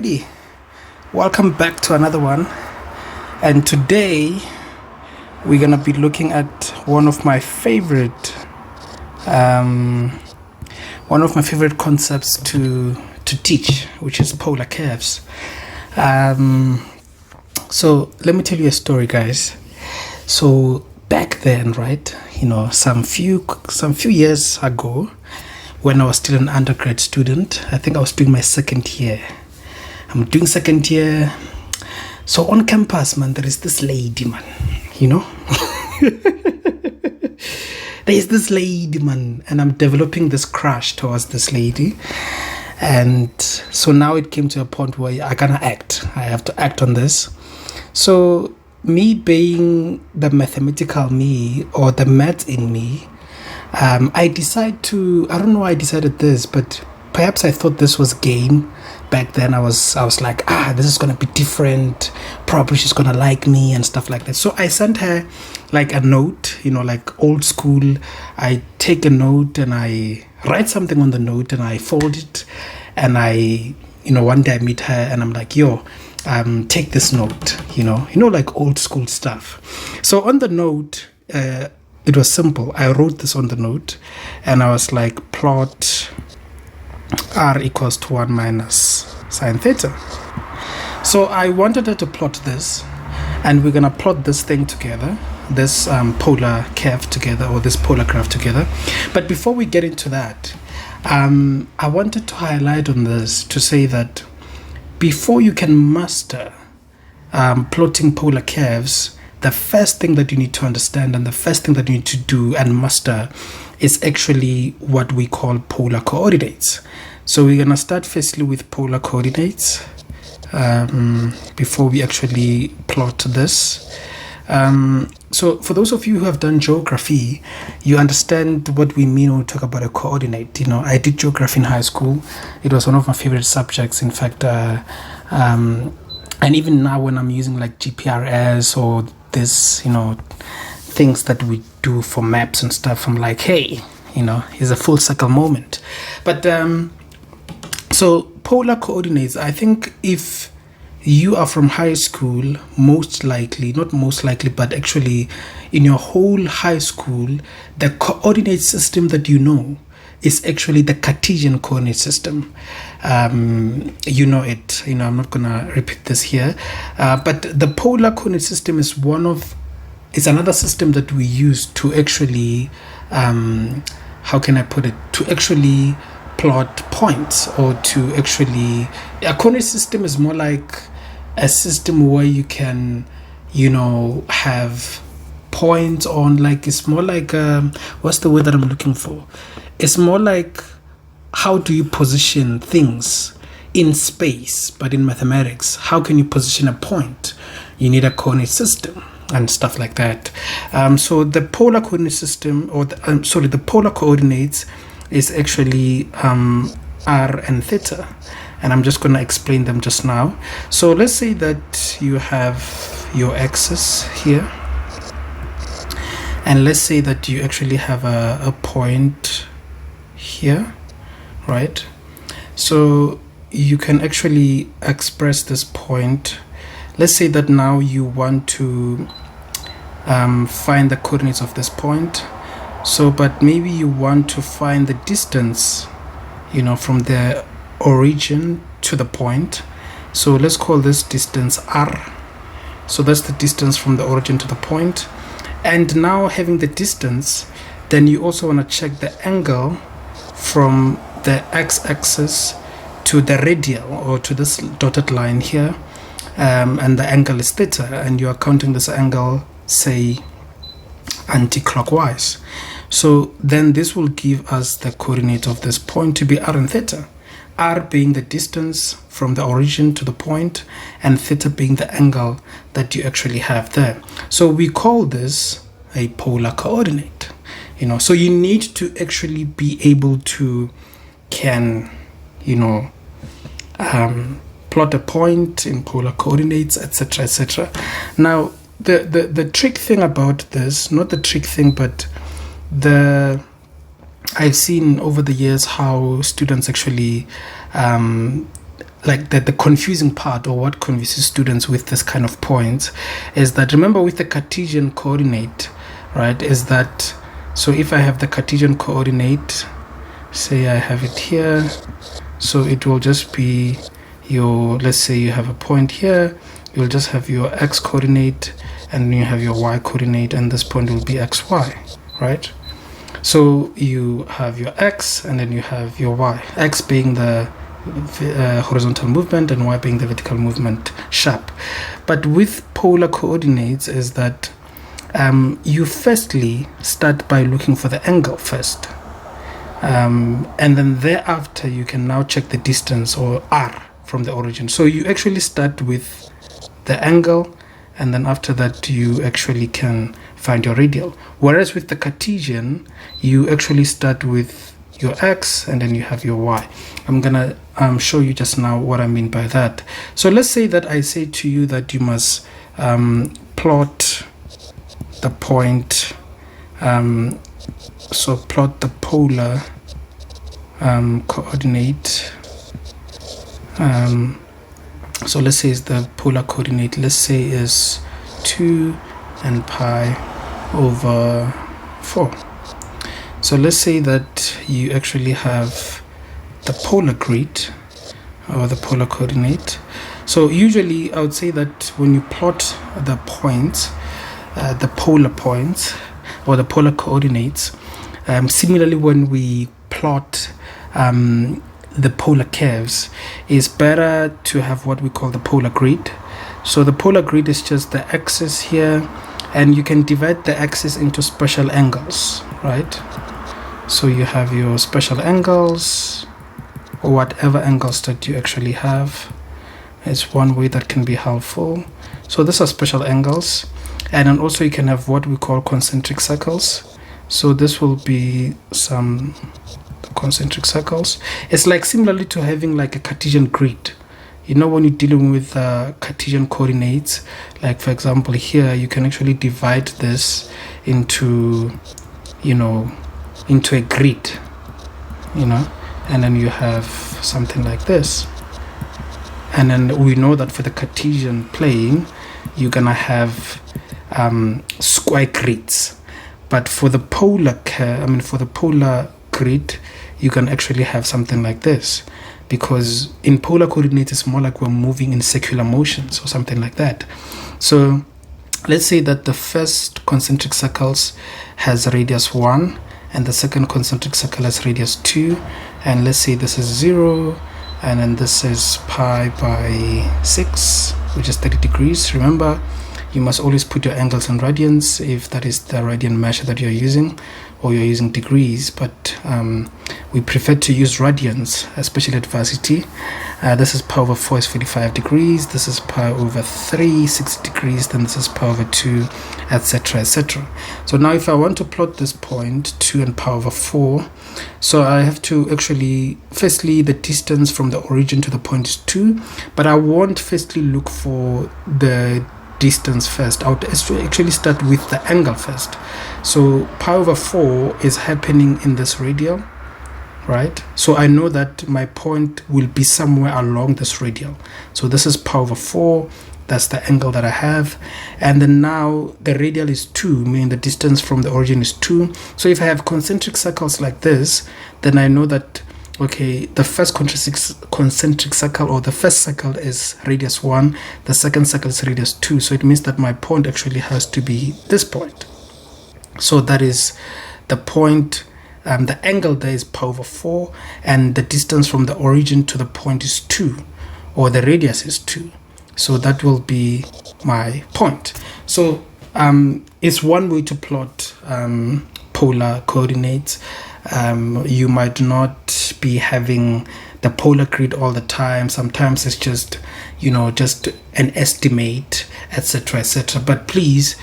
everybody, welcome back to another one. And today we're gonna be looking at one of my favorite concepts to teach, which is polar curves. So let me tell you a story, guys. So back then, right, some few years ago, when I was still an undergrad student, I think I was doing my second year. I'm doing second year. So on campus, man, there is this lady, man, there is this lady, man, and I'm developing this crush towards this lady. And so now it came to a point where I have to act on this. So me being the mathematical me, or the math in me, I don't know why I decided this, but perhaps I thought this was game. Back then I was like, this is going to be different. Probably she's going to like me and stuff like that. So I sent her like a note, like old school. I take a note and I write something on the note and I fold it. And one day I meet her and I'm like, take this note, like old school stuff. So on the note, it was simple. I wrote this on the note and I was like, plot r equals to 1 minus sine theta. So I wanted her to plot this, and we're gonna plot this thing together, this polar curve together, or this polar graph together. But before we get into that, I wanted to highlight on this to say that before you can master plotting polar curves, the first thing that you need to understand and the first thing that you need to do and master is actually what we call polar coordinates. So we're going to start firstly with polar coordinates before we actually plot this. So for those of you who have done geography, you understand what we mean when we talk about a coordinate. I did geography in high school. It was one of my favorite subjects. In fact, and even now when I'm using like GPRS or this, things that we do for maps and stuff, I'm like, hey, it's a full circle moment. But so polar coordinates, I think if you are from high school, not most likely, but actually in your whole high school, the coordinate system that is actually the Cartesian coordinate system. It. I'm not gonna repeat this here, but the polar coordinate system is another system that we use to actually, how can I put it? To actually plot points, or to actually, a coordinate system is more like a system where you can, have points on, like, it's more like, what's the word that I'm looking for? It's more like, how do you position things in space? But in mathematics, how can you position a point? You need a coordinate system and stuff like that. So the polar coordinate system, or the polar coordinates is actually r and theta. And I'm just going to explain them just now. So let's say that you have your axis here. And let's say that you actually have a point here, right? So you can actually express this point. Let's say that now you want to find the coordinates of this point. So, but maybe you want to find the distance, from the origin to the point. So let's call this distance r. So that's the distance from the origin to the point. And now having the distance, then you also want to check the angle from the x-axis to the radial, or to this dotted line here, and the angle is theta, and you are counting this angle, say, anti-clockwise. So then this will give us the coordinate of this point to be r and theta, r being the distance from the origin to the point, and theta being the angle that you actually have there. So we call this a polar coordinate. So you need to actually be able to plot a point in polar coordinates, etc., etc. Now the trick thing about this, not the trick thing, but I've seen over the years how students actually like the confusing part, or what confuses students with this kind of points, is that, remember, with the Cartesian coordinate, right, is that, so if I have the Cartesian coordinate, say I have it here, so it will just be your, let's say you have a point here, you'll just have your x coordinate, and you have your y coordinate, and this point will be xy, right? So you have your x, and then you have your y, x being the horizontal movement and y being the vertical movement, sharp. But with polar coordinates is that you firstly start by looking for the angle first, and then thereafter you can now check the distance, or r, from the origin. So you actually start with the angle, and then after that you actually can find your radial. Whereas with the Cartesian, you actually start with your x, and then you have your y. I'm gonna show you just now what I mean by that. So let's say that I say to you that you must plot the point, so plot the polar coordinate. So let's say is the polar coordinate, let's say is 2 and pi over 4. So let's say that you actually have the polar grid, or the polar coordinate. So usually I would say that when you plot the points, the polar points, or the polar coordinates, similarly when we plot the polar curves, is better to have what we call the polar grid. So the polar grid is just the axis here, and you can divide the axis into special angles, right? So you have your special angles, or whatever angles that you actually have. It's one way that can be helpful. So these are special angles, and then also you can have what we call concentric circles. So this will be some concentric circles. It's like similarly to having like a Cartesian grid. You know, when you're dealing with Cartesian coordinates, like for example here, you can actually divide this into, you know, into a grid, you know, and then you have something like this. And then we know that for the Cartesian plane, you're gonna have square grids. But for the polar for the polar grid, you can actually have something like this, because in polar coordinates it's more like we're moving in circular motions or something like that. So let's say that the first concentric circles has radius 1, and the second concentric circle has radius 2, and let's say this is 0, and then this is pi by 6, which is 30 degrees. Remember, you must always put your angles in radians if that is the radian measure that you're using, or you're using degrees, but we prefer to use radians, especially at varsity. This is pi over 4 is 45 degrees, this is pi over 3, 60 degrees, then this is pi over 2, etc, etc. So now if I want to plot this point, 2 and pi over 4, so I have to actually, firstly the distance from the origin to the point is 2, but I won't firstly look for the distance first. I would actually start with the angle first. So pi over 4 is happening in this radial, right? So I know that my point will be somewhere along this radial. So this is pi over 4, that's the angle that I have. And then now the radial is 2, meaning the distance from the origin is 2. So if I have concentric circles like this, then I know that, okay, the first concentric circle, or the first circle, is radius 1, the second circle is radius 2. So it means that my point actually has to be this point. So that is the point, the angle there is pi over 4, and the distance from the origin to the point is 2, or the radius is 2. So that will be my point. So it's one way to plot polar coordinates. You might not be having the polar grid all the time. Sometimes it's just, you know, just an estimate, etc, etc. But please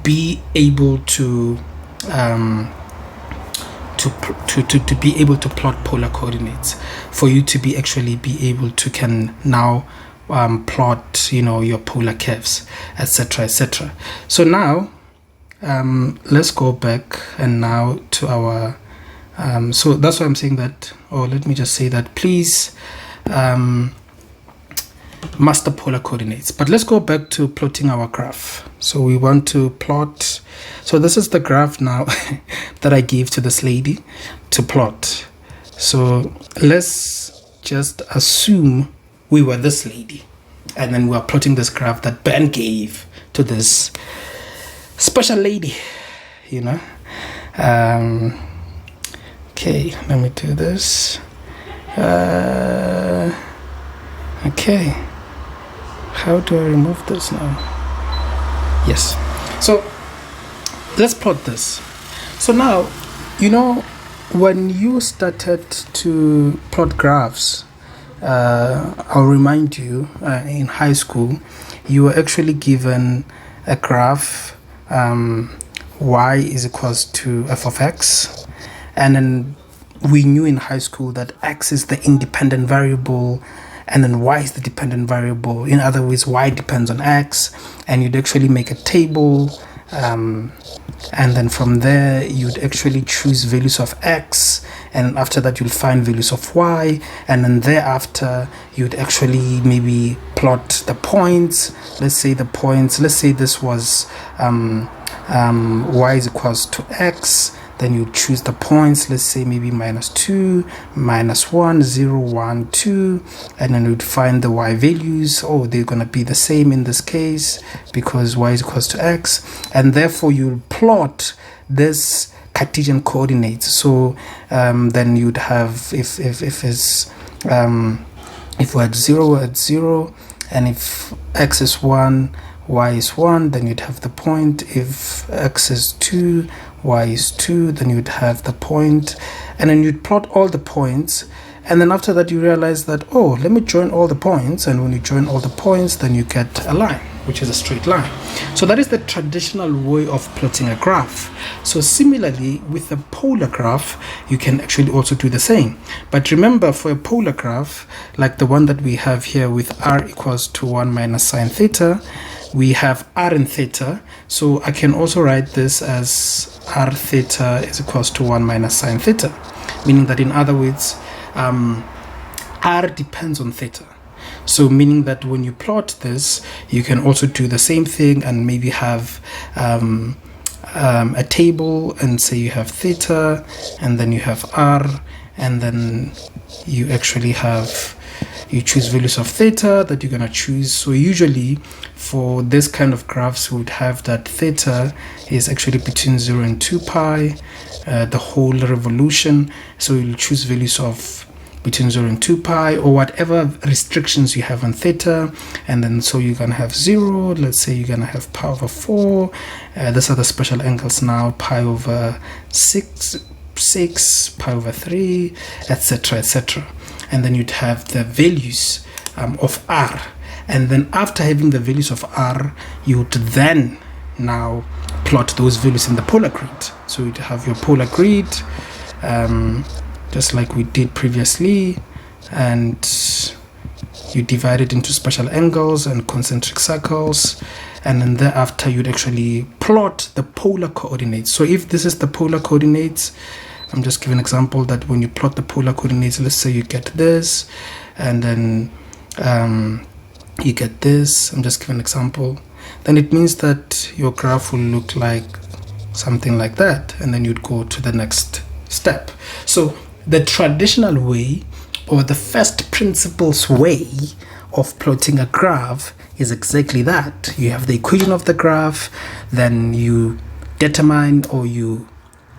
be able to be able to plot polar coordinates, for you to be able to can now plot, you know, your polar curves, etc, etc. So now let's go back and now to our so that's why I'm saying that, or let me just say that, please master polar coordinates. But let's go back to plotting our graph. So we want to plot. So this is the graph now that I gave to this lady to plot. So let's just assume we were this lady, and then we are plotting this graph that Ben gave to this special lady, you know. Okay, let me do this. Okay, how do I remove this now? Yes, so let's plot this. So now, you know, when you started to plot graphs, I'll remind you, in high school, you were actually given a graph, y is equals to f of x, and then we knew in high school that x is the independent variable and then y is the dependent variable. In other words, y depends on x, and you'd actually make a table, and then from there you'd actually choose values of x, and after that you'll find values of y, and then thereafter you'd actually maybe plot the points. Let's say this was y is equals to x. Then you choose the points, let's say maybe -2, -1, 0, 1, 2, and then you'd find the y values. Oh, they're going to be the same in this case because y is equals to x, and therefore you'll plot this Cartesian coordinates. So then you'd have, if we're at 0, we're at 0, and if x is 1, y is 1, then you'd have the point. If x is 2, y is 2, then you'd have the point, and then you'd plot all the points, and then after that you realize that, oh, let me join all the points, and when you join all the points, then you get a line, which is a straight line. So that is the traditional way of plotting a graph. So similarly with a polar graph, you can actually also do the same. But remember, for a polar graph like the one that we have here with r equals to 1 minus sine theta, we have r and theta, so I can also write this as r theta is equals to 1 minus sine theta, meaning that, in other words, r depends on theta. So meaning that when you plot this, you can also do the same thing and maybe have a table, and say you have theta, and then you have r, and then you actually you choose values of theta that you're going to choose. So usually for this kind of graphs, we would have that theta is actually between 0 and 2 pi, the whole revolution. So you'll choose values of between 0 and 2 pi, or whatever restrictions you have on theta, and then so you're going to have 0, let's say you're going to have pi over 4, these are the special angles now, pi over 6, pi over 3, etc, etc. And then you'd have the values of r, and then after having the values of r, you would then now plot those values in the polar grid. So you'd have your polar grid, just like we did previously, and you divide it into special angles and concentric circles, and then thereafter you'd actually plot the polar coordinates. So if this is the polar coordinates, I'm just giving an example that when you plot the polar coordinates, let's say you get this, and then you get this, I'm just giving an example, then it means that your graph will look like something like that, and then you'd go to the next step. So the traditional way, or the first principles way of plotting a graph is exactly that. You have the equation of the graph, then you determine, or you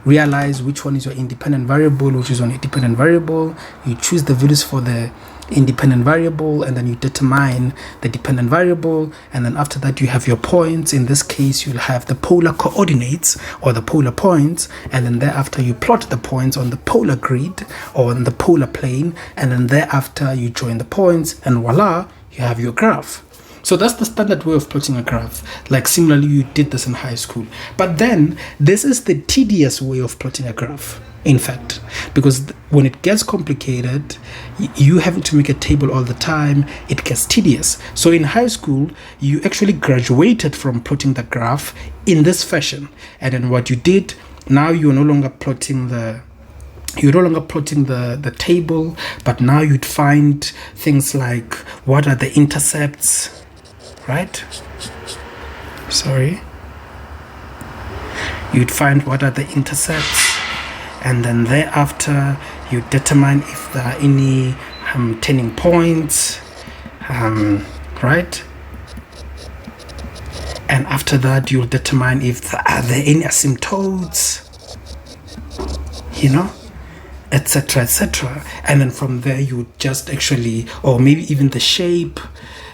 realize which one is your independent variable, which is your independent variable. You choose the values for the independent variable, and then you determine the dependent variable, and then after that you have your points. In this case, you'll have the polar coordinates, or the polar points, and then thereafter you plot the points on the polar grid or on the polar plane, and then thereafter you join the points, and voila, you have your graph. So that's the standard way of plotting a graph. Like similarly, you did this in high school. But then this is the tedious way of plotting a graph, in fact, because when it gets complicated, you having to make a table all the time, it gets tedious. So in high school, you actually graduated from plotting the graph in this fashion. And then what you did, now you're no longer plotting the you're no longer plotting the table, but now you'd find things like what are the intercepts, right? Sorry. You'd find what are the intercepts, and then thereafter you determine if there are any turning points, right? And after that you'll determine if there are any asymptotes, you know, etc, etc. And then from there you would just actually, or maybe even the shape,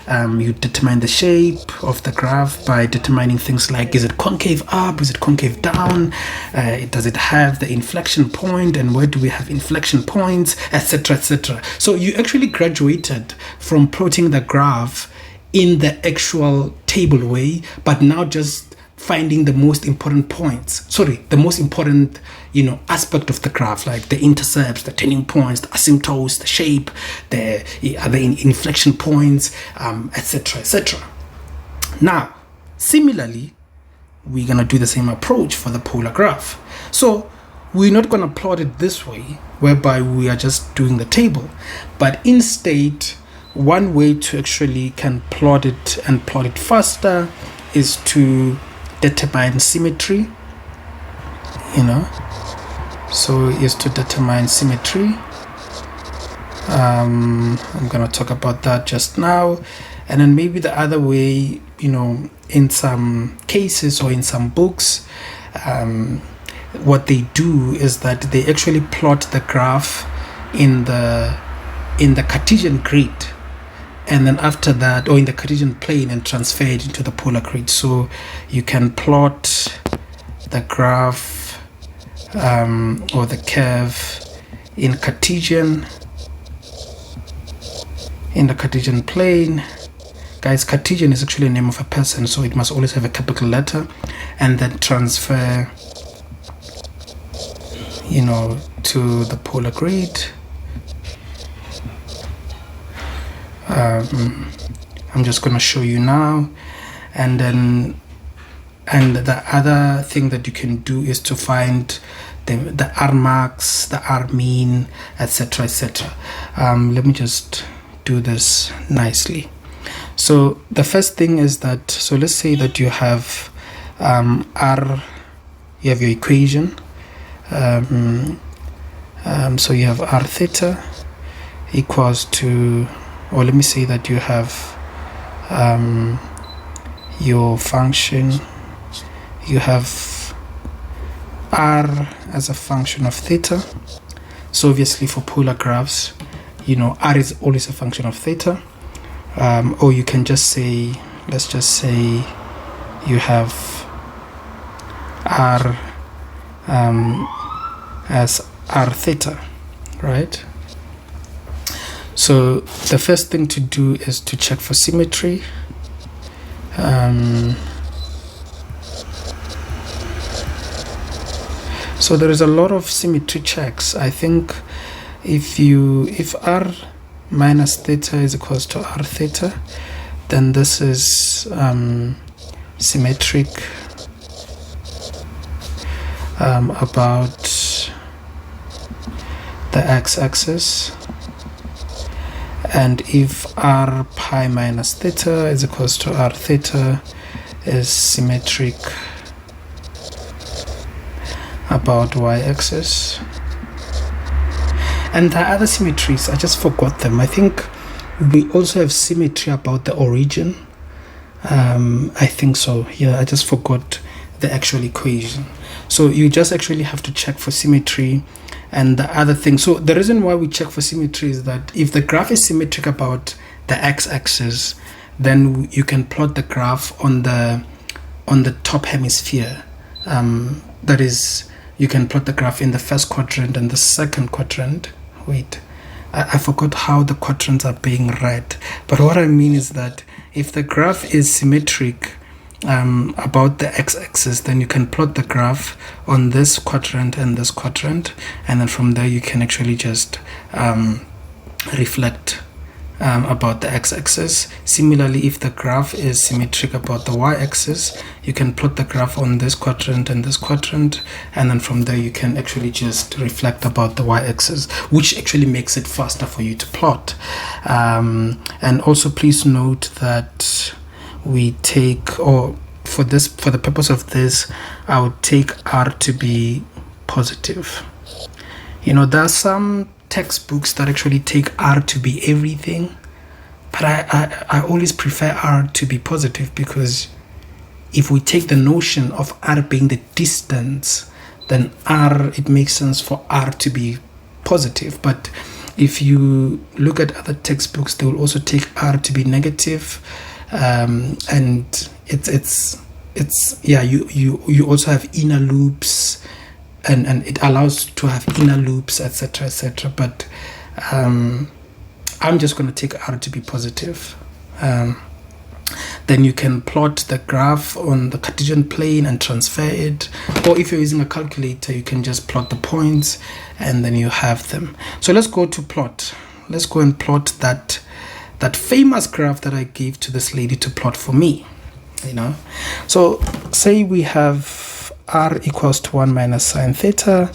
you determine the shape of the graph by determining things like, is it concave up, is it concave down, does it have the inflection point, and where do we have inflection points, etc, etc. So you actually graduated from plotting the graph in the actual table way, but now just finding the most important points, the most important, aspect of the graph, like the intercepts, the turning points, the asymptotes, the shape, the inflection points, etc, etc. Now, similarly, we're gonna do the same approach for the polar graph. So we're not gonna plot it this way, whereby we are just doing the table, but instead, one way to actually can plot it and plot it faster is to determine symmetry, so is to determine symmetry. I'm gonna talk about that just now. And then maybe the other way, in some cases or in some books, what they do is that they actually plot the graph in the Cartesian grid, and then after that, or in the Cartesian plane, and transfer it into the polar grid. So you can plot the graph or the curve in the Cartesian plane. Guys, Cartesian is actually a name of a person, so it must always have a capital letter, and then transfer, to the polar grid. I'm just going to show you now, and the other thing that you can do is to find the R max, the R mean, etc, etc. Let me just do this nicely. So the first thing is that, so let's say that you have R, you have your equation, so you have R theta equals to, or let me say that you have your function, you have R as a function of theta. So obviously for polar graphs, R is always a function of theta, or you can just say, let's just say you have R as R theta, right? So the first thing to do is to check for symmetry. So there is a lot of symmetry checks. I think if R minus theta is equals to R theta, then this is symmetric about the x-axis. And if R pi minus theta is equals to R theta, is symmetric about y-axis. And the other symmetries, I just forgot them. I think we also have symmetry about the origin. I think so. Yeah, I just forgot the actual equation. So you just actually have to check for symmetry. And the other thing, so the reason why we check for symmetry is that if the graph is symmetric about the x-axis, then you can plot the graph on the top hemisphere. That is, you can plot the graph in the first quadrant and the second quadrant. Wait, I forgot how the quadrants are being read. But what I mean is that if the graph is symmetric about the x-axis, then you can plot the graph on this quadrant and this quadrant, and then from there you can actually just reflect about the x-axis. Similarly, if the graph is symmetric about the y-axis, you can plot the graph on this quadrant and this quadrant, and then from there you can actually just reflect about the y-axis, which actually makes it faster for you to plot. And also please note that we take, or for the purpose of this, I would take r to be positive. You know, there are some textbooks that actually take r to be everything, but I always prefer r to be positive, because if we take the notion of r being the distance, then it makes sense for r to be positive. But if you look at other textbooks, they will also take r to be negative, and it's you also have inner loops, and it allows to have inner loops, etc., etc. But I'm just going to take r to be positive. Then you can plot the graph on the Cartesian plane and transfer it, or if you're using a calculator, you can just plot the points and then you have them. So let's go to plot. Let's go and plot that famous graph that I gave to this lady to plot for me. You know, so say we have r equals to 1 minus sine theta,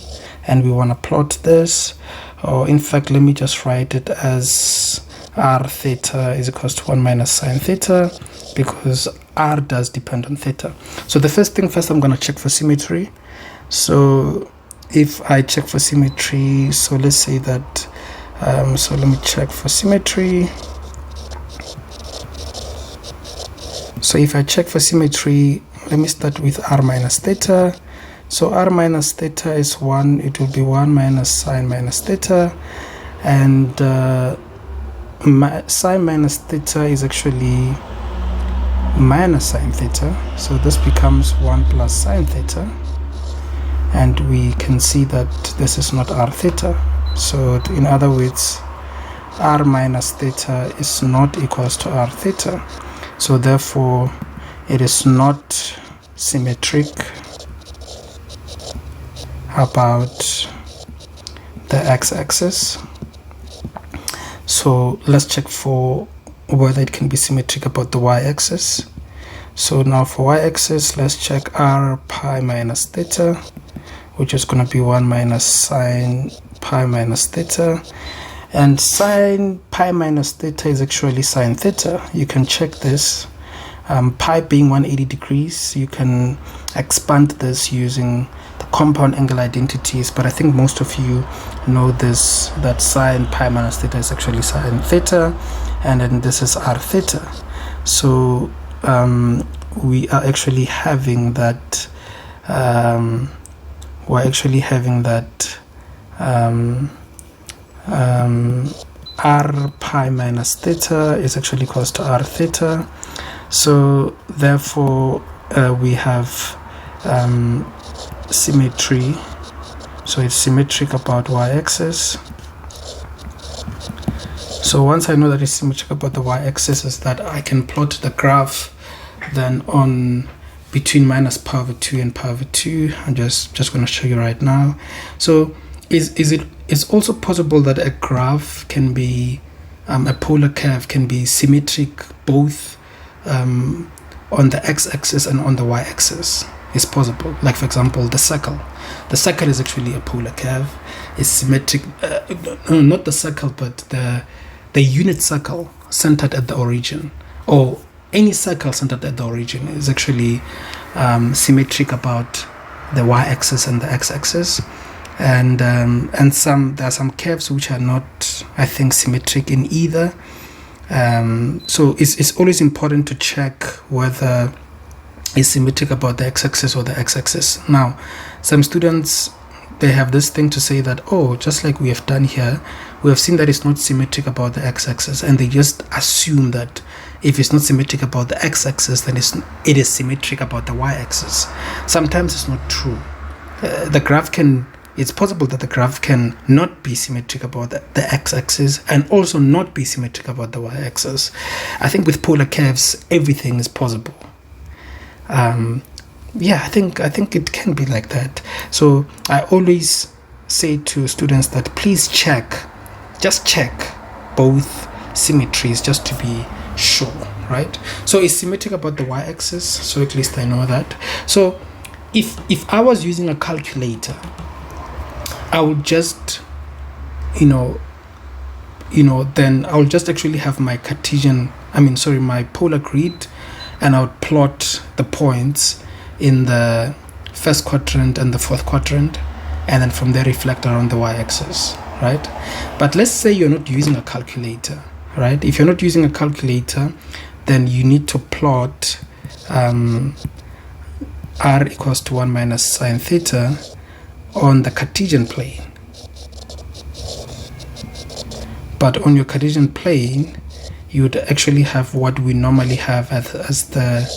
and we want to plot this, or in fact, let me just write it as r theta is equals to 1 minus sine theta, because r does depend on theta. So the first, I'm going to check for symmetry. So if I check for symmetry, so let's say that, so let me check for symmetry. So if I check for symmetry, let me start with r minus theta. So r minus theta is 1, it will be 1 minus sine minus theta, and sine minus theta is actually minus sine theta, so this becomes 1 plus sine theta, and we can see that this is not r theta. So in other words, r minus theta is not equals to r theta. So therefore, it is not symmetric about the x-axis. So let's check for whether it can be symmetric about the y-axis. So now for y-axis, let's check r pi minus theta, which is going to be 1 minus sine pi minus theta. And sine pi minus theta is actually sine theta. You can check this. Pi being 180 degrees, you can expand this using the compound angle identities, but I think most of you know this, that sine pi minus theta is actually sine theta, and then this is r theta. So we are actually having that, r pi minus theta is actually equals to r theta. So therefore we have symmetry, so it's symmetric about y-axis. So once I know that it's symmetric about the y-axis, is that I can plot the graph then on between minus pi over 2 and pi over 2. I'm just going to show you right now. So it's also possible that a graph can be, a polar curve can be symmetric both on the x-axis and on the y-axis. It's possible. Like for example, the circle. The circle is actually a polar curve. It's symmetric. No, not the circle, but the unit circle centered at the origin, or any circle centered at the origin, is actually symmetric about the y-axis and the x-axis. And there are some curves which are not, I think, symmetric in either. So it's always important to check whether it's symmetric about the x-axis or the x-axis. Now, some students, they have this thing to say that, oh, just like we have done here, we have seen that it's not symmetric about the x-axis, and they just assume that if it's not symmetric about the x-axis, then it is symmetric about the y-axis. Sometimes it's not true. It's possible that the graph can not be symmetric about the x-axis and also not be symmetric about the y-axis. I think with polar curves, everything is possible. Yeah, I think it can be like that. So I always say to students that please just check both symmetries just to be sure, right? So it's symmetric about the y-axis, so at least I know that. So if I was using a calculator, I would just then I will just actually have my my polar grid, and I would plot the points in the first quadrant and the fourth quadrant, and then from there reflect around the y-axis, right? But let's say you're not using a calculator, right? If you're not using a calculator, then you need to plot r equals to 1 minus sine theta on the Cartesian plane. But on your Cartesian plane, you would actually have what we normally have as the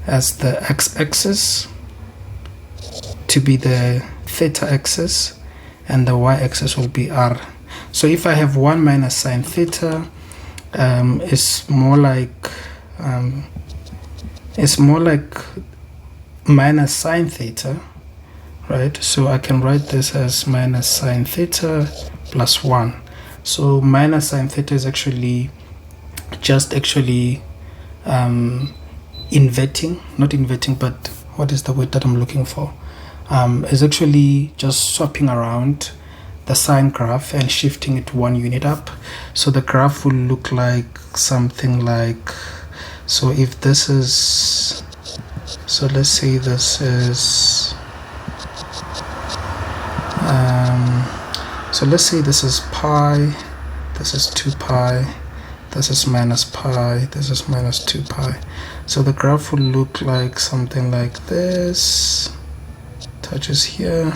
x-axis to be the theta axis, and the y-axis will be r. So if I have 1 minus sine theta, it's more like minus sine theta, right? So I can write this as minus sine theta plus 1. So minus sine theta is actually inverting, but what is the word that I'm looking for? Is actually just swapping around the sine graph and shifting it 1 unit up. So the graph will look like something like, so if this is, so let's say this is so let's say this is pi, this is 2 pi, this is minus pi, this is minus 2 pi. So the graph will look like something like this, touches here,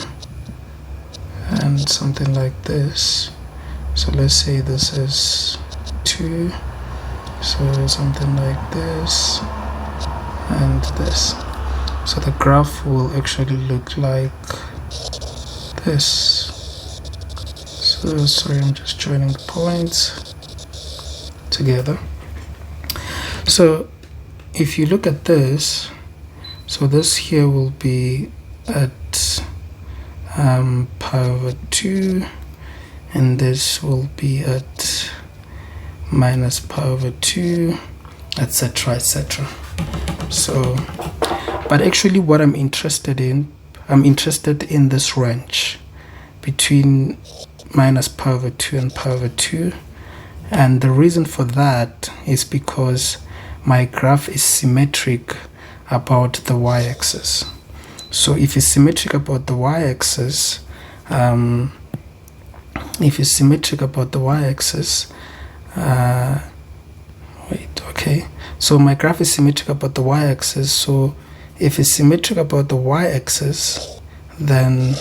and something like this. So let's say this is 2, so something like this and this. So the graph will actually look like this. So sorry, I'm just joining the points together. So if you look at this, so this here will be at pi over 2, and this will be at minus pi over 2, etc, etc. So, but actually what I'm interested in this range between minus pi over 2 and pi over 2, and the reason for that is because my graph is symmetric about the y-axis. So if it's symmetric about the y-axis, so my graph is symmetric about the y-axis. So if it's symmetric about the y-axis, then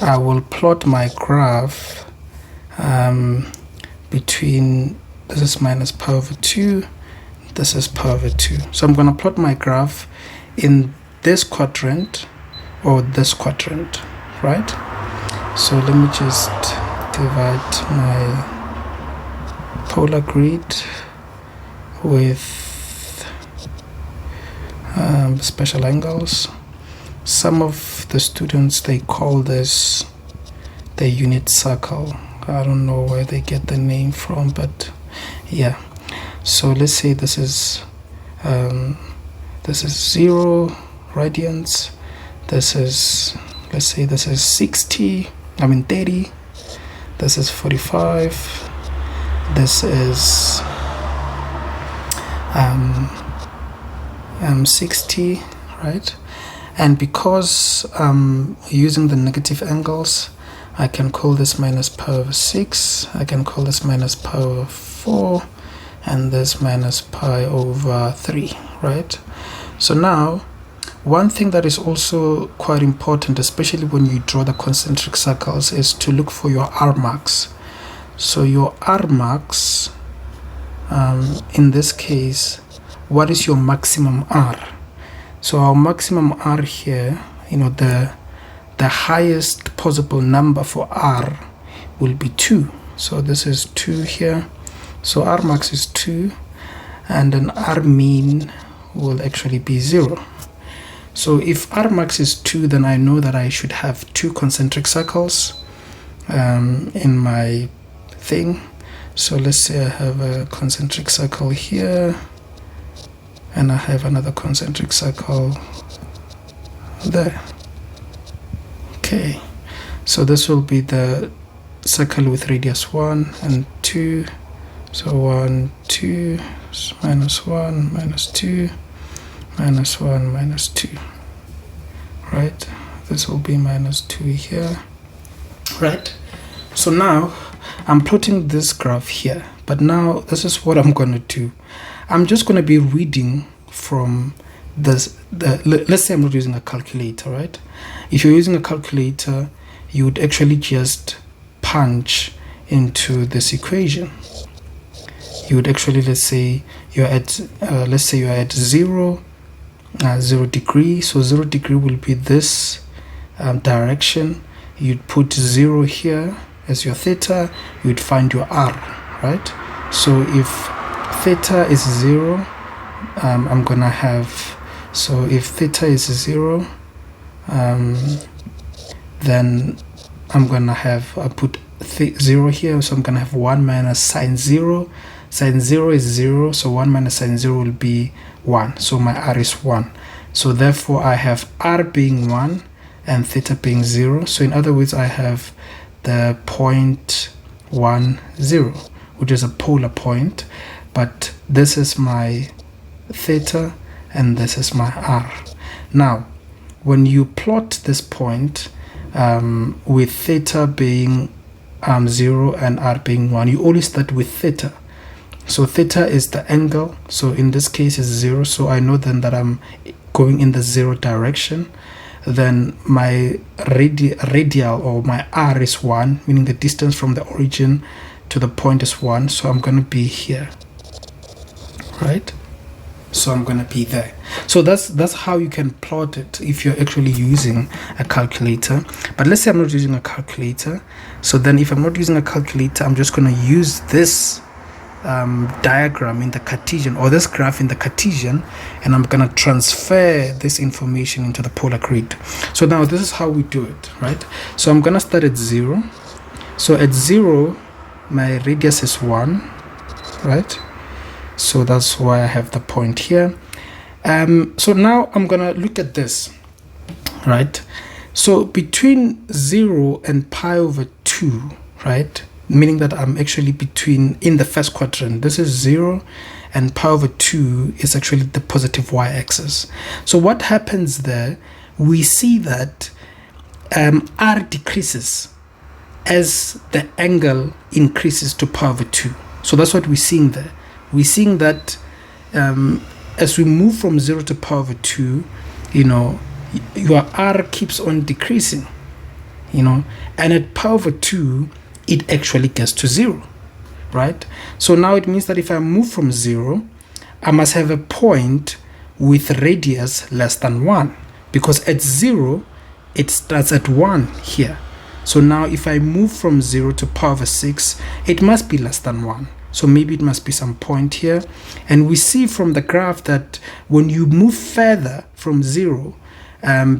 I will plot my graph between, this is minus pi over 2, this is pi over 2. So I'm going to plot my graph in this quadrant or this quadrant, right? So let me just divide my polar grid with special angles. Some of the students, they call this the unit circle. I don't know where they get the name from, but yeah. So let's say this is 0 radians. This is, let's say this is 30. This is 45. This is 60, right? And because I'm using the negative angles, I can call this minus pi over 6, I can call this minus pi over 4, and this minus pi over 3, right? So now, one thing that is also quite important, especially when you draw the concentric circles, is to look for your R max. So your R max, in this case, what is your maximum R? So our maximum R here, the highest possible number for R will be 2. So this is 2 here. So R max is 2, and then R mean will actually be 0. So if R max is 2, then I know that I should have 2 concentric circles in my thing. So let's say I have a concentric circle here, and I have another concentric circle there. Okay, so this will be the circle with radius 1 and 2. So 1, 2, minus 1, minus 2, minus 1, minus 2. Right, this will be minus 2 here. Right, so now I'm plotting this graph here, but now this is what I'm going to do. I'm just going to be reading from this. Let's say I'm not using a calculator, right? If you're using a calculator, you would actually just punch into this equation. You would actually, let's say you're at 0 degree. So 0 degree will be this direction. You'd put 0 here as your theta. You'd find your r, right? So if theta is 0, I'm gonna have, so if theta is 0, then I'm gonna have, I put 0 here, so I'm gonna have 1 minus sine 0. Sine 0 is 0, so 1 minus sine 0 will be 1. So my r is 1. So therefore I have r being 1 and theta being 0. So in other words, I have the point 1, 0, which is a polar point. But this is my theta and this is my r. Now, when you plot this point with theta being 0 and r being 1, you always start with theta. So theta is the angle, so in this case is 0, so I know then that I'm going in the 0 direction. Then my radial, or my r, is 1, meaning the distance from the origin to the point is 1, so I'm going to be here, right? So I'm going to be there. So that's how you can plot it if you're actually using a calculator. But let's say I'm not using a calculator. So then if I'm not using a calculator, I'm just going to use this diagram in the Cartesian, or this graph in the Cartesian, and I'm going to transfer this information into the polar grid. So now this is how we do it, right? So I'm going to start at 0. So at 0, my radius is 1, right? So that's why I have the point here. So now I'm going to look at this, right? So between 0 and pi over 2, right? Meaning that I'm actually in the first quadrant. This is 0, and pi over 2 is actually the positive y-axis. So what happens there, we see that r decreases as the angle increases to pi over 2. So that's what we're seeing there. We're seeing that as we move from 0 to pi over 2, your r keeps on decreasing, and at pi over 2, it actually gets to 0, right? So now it means that if I move from 0, I must have a point with radius less than 1, because at 0, it starts at 1 here. So now if I move from 0 to pi over 6, it must be less than 1. So maybe it must be some point here. And we see from the graph that when you move further from 0,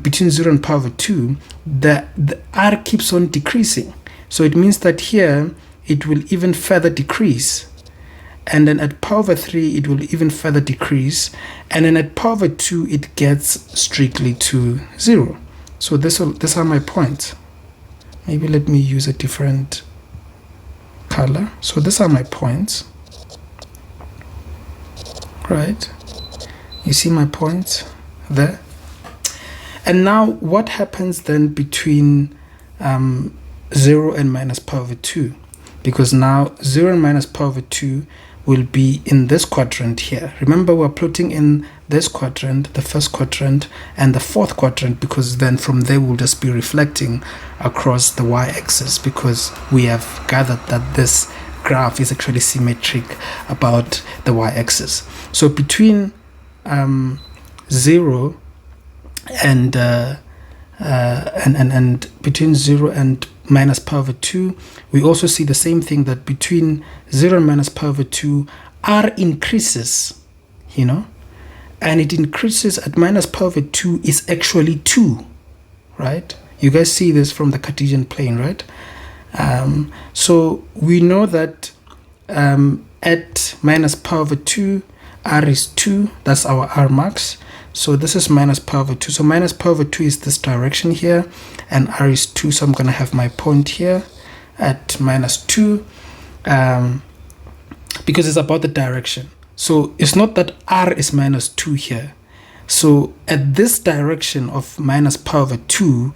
between 0 and pi over 2, the r keeps on decreasing. So it means that here it will even further decrease, and then at pi over 3 it will even further decrease, and then at pi over 2 it gets strictly to 0. So these are my points. Maybe let me use a different color. So these are my points, right? You see my points there? And now what happens then between 0 and minus pi over 2? Because now 0 and minus pi over 2 will be in this quadrant here. Remember, we're plotting in this quadrant, the first quadrant, and the fourth quadrant, because then from there we'll just be reflecting across the y-axis, because we have gathered that this graph is actually symmetric about the y-axis. So between 0 and between 0 and minus pi over 2, we also see the same thing, that between 0 and minus pi over 2, r increases, and it increases at minus pi over 2 is actually 2, right? You guys see this from the Cartesian plane, right? So we know that at minus pi over 2, r is 2. That's our r max. So this is minus pi over 2. So minus pi over 2 is this direction here, and r is 2. So I'm going to have my point here at minus 2, because it's about the direction. So it's not that r is minus 2 here. So at this direction of minus pi over 2,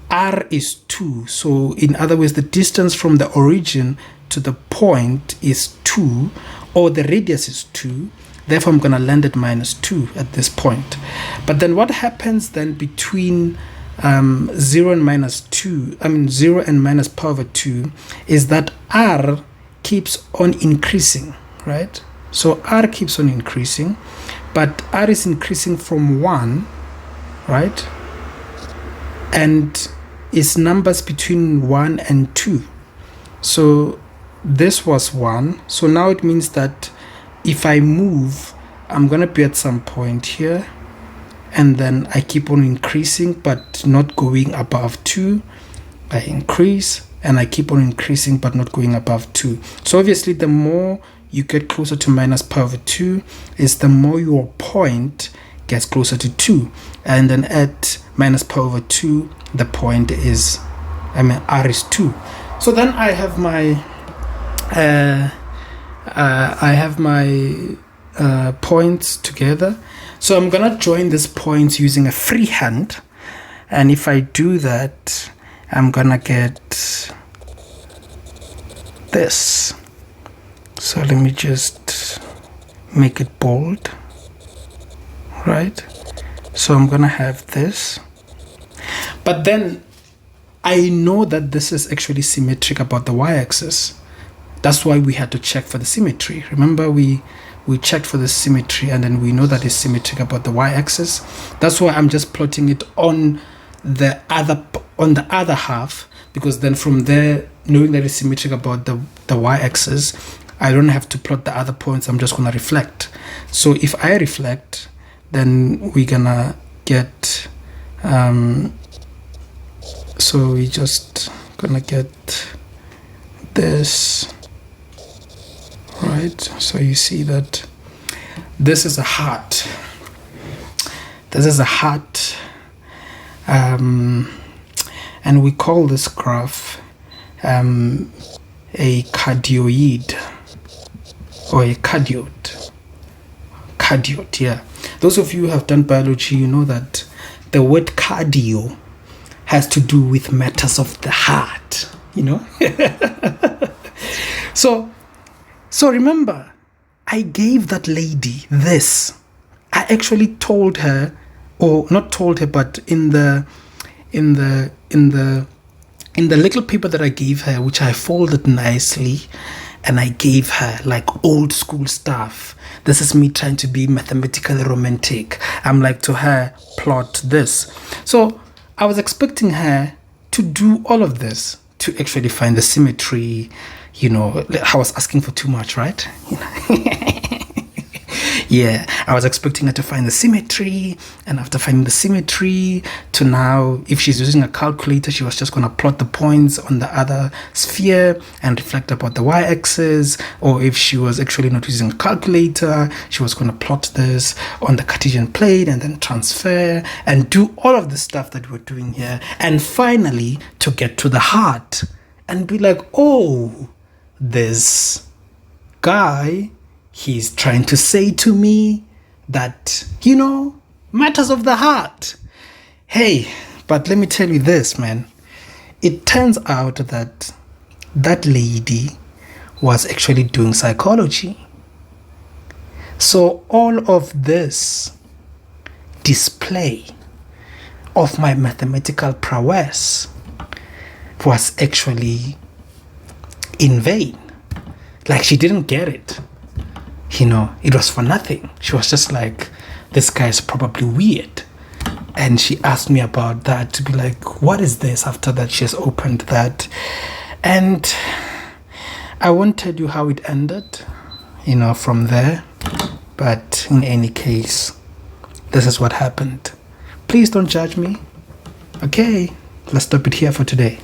r is 2. So in other words, the distance from the origin to the point is 2, or the radius is 2. Therefore, I'm going to land at minus 2 at this point. But then what happens then between 0 and minus 2, 0 and minus pi over 2, is that r keeps on increasing, right? So r keeps on increasing, but r is increasing from 1, right? And it's numbers between 1 and 2. So this was 1. So now it means that if I move, I'm going to be at some point here, and then I keep on increasing but not going above 2. I increase and I keep on increasing but not going above 2. So obviously the more you get closer to minus pi over 2 is the more your point gets closer to 2. And then at minus pi over 2, the point is, r is 2. So then I have my points together. So I'm gonna join these points using a free hand, and if I do that, I'm gonna get this. So let me just make it bold, right? So I'm gonna have this, but then I know that this is actually symmetric about the y-axis. That's why we had to check for the symmetry. Remember, we checked for the symmetry, and then we know that it's symmetric about the y-axis. That's why I'm just plotting it on the other half, because then from there, knowing that it's symmetric about the y-axis, I don't have to plot the other points. I'm just gonna reflect. So if I reflect, then we're gonna get so we just gonna get this, right? So you see that this is a heart. This is a heart, and we call this graph a cardioid, or a cardioid. Cardioid, yeah. Those of you who have done biology, you know that the word cardio has to do with matters of the heart, you know. So remember, I gave that lady this. I actually told her, or not told her, but in the little paper that I gave her, which I folded nicely, and I gave her like old school stuff. This is me trying to be mathematically romantic. I'm like, to her, plot this. So I was expecting her to do all of this to actually find the symmetry. You know, I was asking for too much, right? Yeah, I was expecting her to find the symmetry, and after finding the symmetry, to now, if she's using a calculator, she was just going to plot the points on the other sphere and reflect about the y-axis. Or if she was actually not using a calculator, she was going to plot this on the Cartesian plane and then transfer and do all of the stuff that we're doing here. And finally, to get to the heart and be like, oh, this guy, he's trying to say to me that, you know, matters of the heart. Hey, but let me tell you this, man. It turns out that that lady was actually doing psychology. So all of this display of my mathematical prowess was actually in vain. Like, she didn't get it. You know, it was for nothing. She was just like, this guy is probably weird. And she asked me about that, to be like, what is this? After that, she has opened that. And I won't tell you how it ended, you know, from there. But in any case, this is what happened. Please don't judge me. Okay, let's stop it here for today.